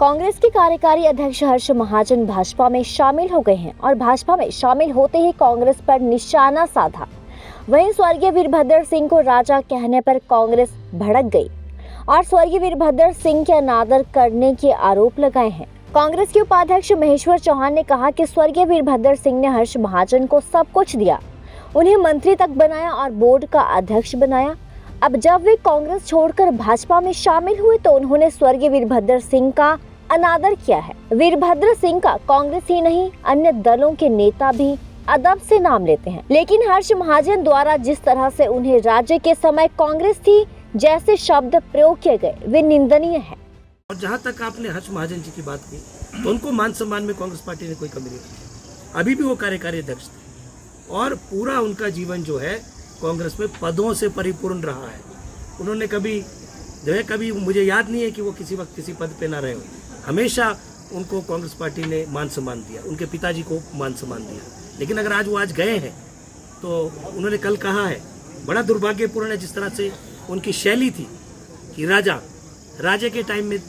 कांग्रेस के कार्यकारी अध्यक्ष हर्ष महाजन भाजपा में शामिल हो गए हैं और भाजपा में शामिल होते ही कांग्रेस पर निशाना साधा। वहीं स्वर्गीय वीरभद्र सिंह को राजा कहने पर कांग्रेस भड़क गई और स्वर्गीय वीरभद्र सिंह के अनादर करने के आरोप लगाए हैं। कांग्रेस के उपाध्यक्ष महेश्वर चौहान ने कहा कि स्वर्गीय वीरभद्र सिंह ने हर्ष महाजन को सब कुछ दिया, उन्हें मंत्री तक बनाया और बोर्ड का अध्यक्ष बनाया। अब जब वे कांग्रेस छोड़कर भाजपा में शामिल हुए तो उन्होंने स्वर्गीय वीरभद्र सिंह का अनादर किया है। वीरभद्र सिंह का कांग्रेस ही नहीं अन्य दलों के नेता भी अदब से नाम लेते हैं, लेकिन हर्ष महाजन द्वारा जिस तरह से उन्हें राज्य के समय कांग्रेस थी जैसे शब्द प्रयोग किए गए वे निंदनीय है। और जहां तक आपने हर्ष महाजन जी की बात की तो उनको मान सम्मान में कांग्रेस पार्टी ने कोई कमी नहीं की। अभी भी वो कार्यकारी अध्यक्ष थे और पूरा उनका जीवन जो है कांग्रेस में पदों से परिपूर्ण रहा है। उन्होंने कभी मुझे याद नहीं है कि वो किसी वक्त किसी पद पे ना रहे हो। हमेशा उनको कांग्रेस पार्टी ने मान सम्मान दिया, उनके पिताजी को मान सम्मान दिया। लेकिन अगर आज वो गए हैं तो उन्होंने कल कहा है, बड़ा दुर्भाग्यपूर्ण है जिस तरह से उनकी शैली थी कि राजे के टाइम में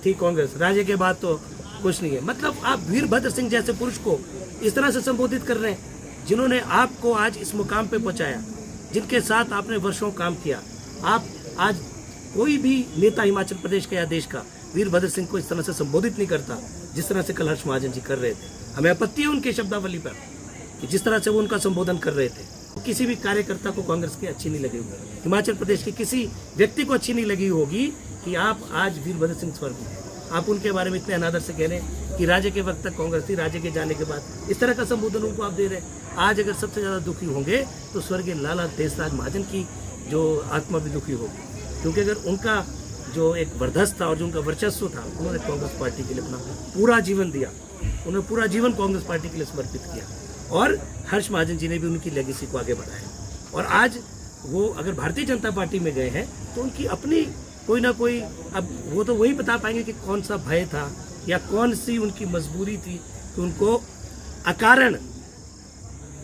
थी कांग्रेस, राजे के बाद तो कुछ नहीं है। मतलब आप वीरभद्र सिंह जैसे पुरुष को इस तरह से संबोधित कर रहे हैं जिन्होंने आपको आज इस मुकाम पे पहुंचाया, जिनके साथ आपने वर्षों काम किया। आप आज कोई भी नेता हिमाचल प्रदेश का या देश का वीरभद्र सिंह को इस तरह से संबोधित नहीं करता जिस तरह से कल हर्ष महाजन जी कर रहे थे। हमें आपत्ति है उनके शब्दावली पर कि जिस तरह से वो उनका संबोधन कर रहे थे। किसी भी कार्यकर्ता को कांग्रेस की अच्छी नहीं लगी होगी, हिमाचल प्रदेश के किसी व्यक्ति को अच्छी नहीं लगी होगी कि आप आज वीरभद्र सिंह स्वर्गीय हैं। आप उनके बारे में इतने अनादर से कह रहे हैं कि राज्य के वक्त तक कांग्रेस थी, राज्य के जाने के बाद इस तरह का संबोधन उनको आप दे रहे हैं। आज अगर सबसे ज्यादा दुखी होंगे तो स्वर्गीय लाला देशराज महाजन की जो आत्मा भी दुखी होगी, क्योंकि अगर उनका जो एक वर्धस्त था और जो उनका वर्चस्व था, उन्होंने कांग्रेस पार्टी के लिए अपना पूरा जीवन दिया, उन्होंने पूरा जीवन कांग्रेस पार्टी के लिए समर्पित किया और हर्ष महाजन जी ने भी उनकी लेगेसी को आगे बढ़ाया। और आज वो अगर भारतीय जनता पार्टी में गए हैं तो उनकी अपनी कोई ना कोई, अब वो तो वही बता पाएंगे कि कौन सा भय था या कौन सी उनकी मजबूरी थी कि उनको अकारण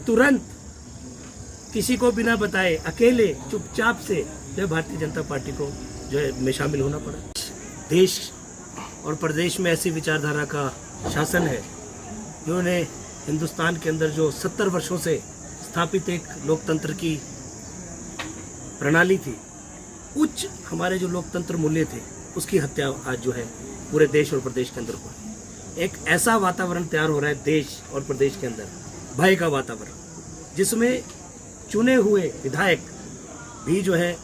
तुरंत किसी को बिना बताए अकेले चुपचाप से जो भारतीय जनता पार्टी को जो है में शामिल होना पड़ा। देश और प्रदेश में ऐसी विचारधारा का शासन है जिन्होंने हिंदुस्तान के अंदर जो 70 वर्षों से स्थापित एक लोकतंत्र की प्रणाली थी, उच्च हमारे जो लोकतंत्र मूल्य थे, उसकी हत्या आज जो है पूरे देश और प्रदेश के अंदर हो रही है। एक ऐसा वातावरण तैयार हो रहा है देश और प्रदेश के अंदर, भय का वातावरण, जिसमें चुने हुए विधायक भी जो है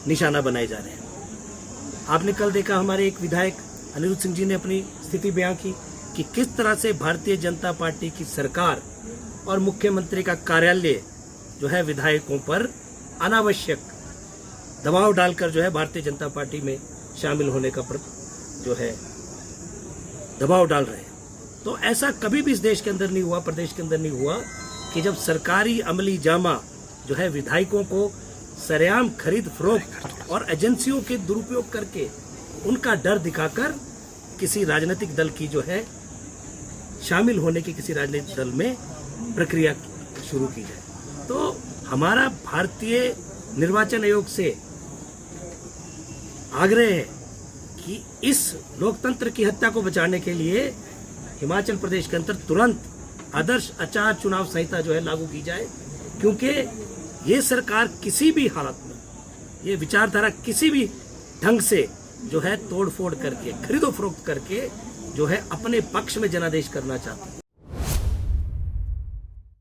निशाना बनाए जा रहे हैं। आपने कल देखा हमारे एक विधायक अनिरुद्ध सिंह जी ने अपनी स्थिति बयां की कि किस तरह से भारतीय जनता पार्टी की सरकार और मुख्यमंत्री का कार्यालय जो है विधायकों पर अनावश्यक दबाव डालकर जो है भारतीय जनता पार्टी में शामिल होने का जो है दबाव डाल रहे हैं। तो ऐसा कभी भी इस देश के अंदर नहीं हुआ, प्रदेश के अंदर नहीं हुआ कि जब सरकारी अमली जामा जो है विधायकों को सरेआम खरीद फरोख्त और एजेंसियों के दुरुपयोग करके उनका डर दिखाकर किसी राजनीतिक दल की जो है शामिल होने की किसी राजनीतिक दल में प्रक्रिया शुरू की जाए। तो हमारा भारतीय निर्वाचन आयोग से आग्रह है कि इस लोकतंत्र की हत्या को बचाने के लिए हिमाचल प्रदेश के अंदर तुरंत आदर्श आचार चुनाव संहिता जो है लागू की जाए, क्योंकि ये सरकार किसी भी हालत में, ये विचारधारा किसी भी ढंग से जो है तोड़ फोड़ करके, खरीदो फरोख्त करके जो है अपने पक्ष में जनादेश करना चाहती है।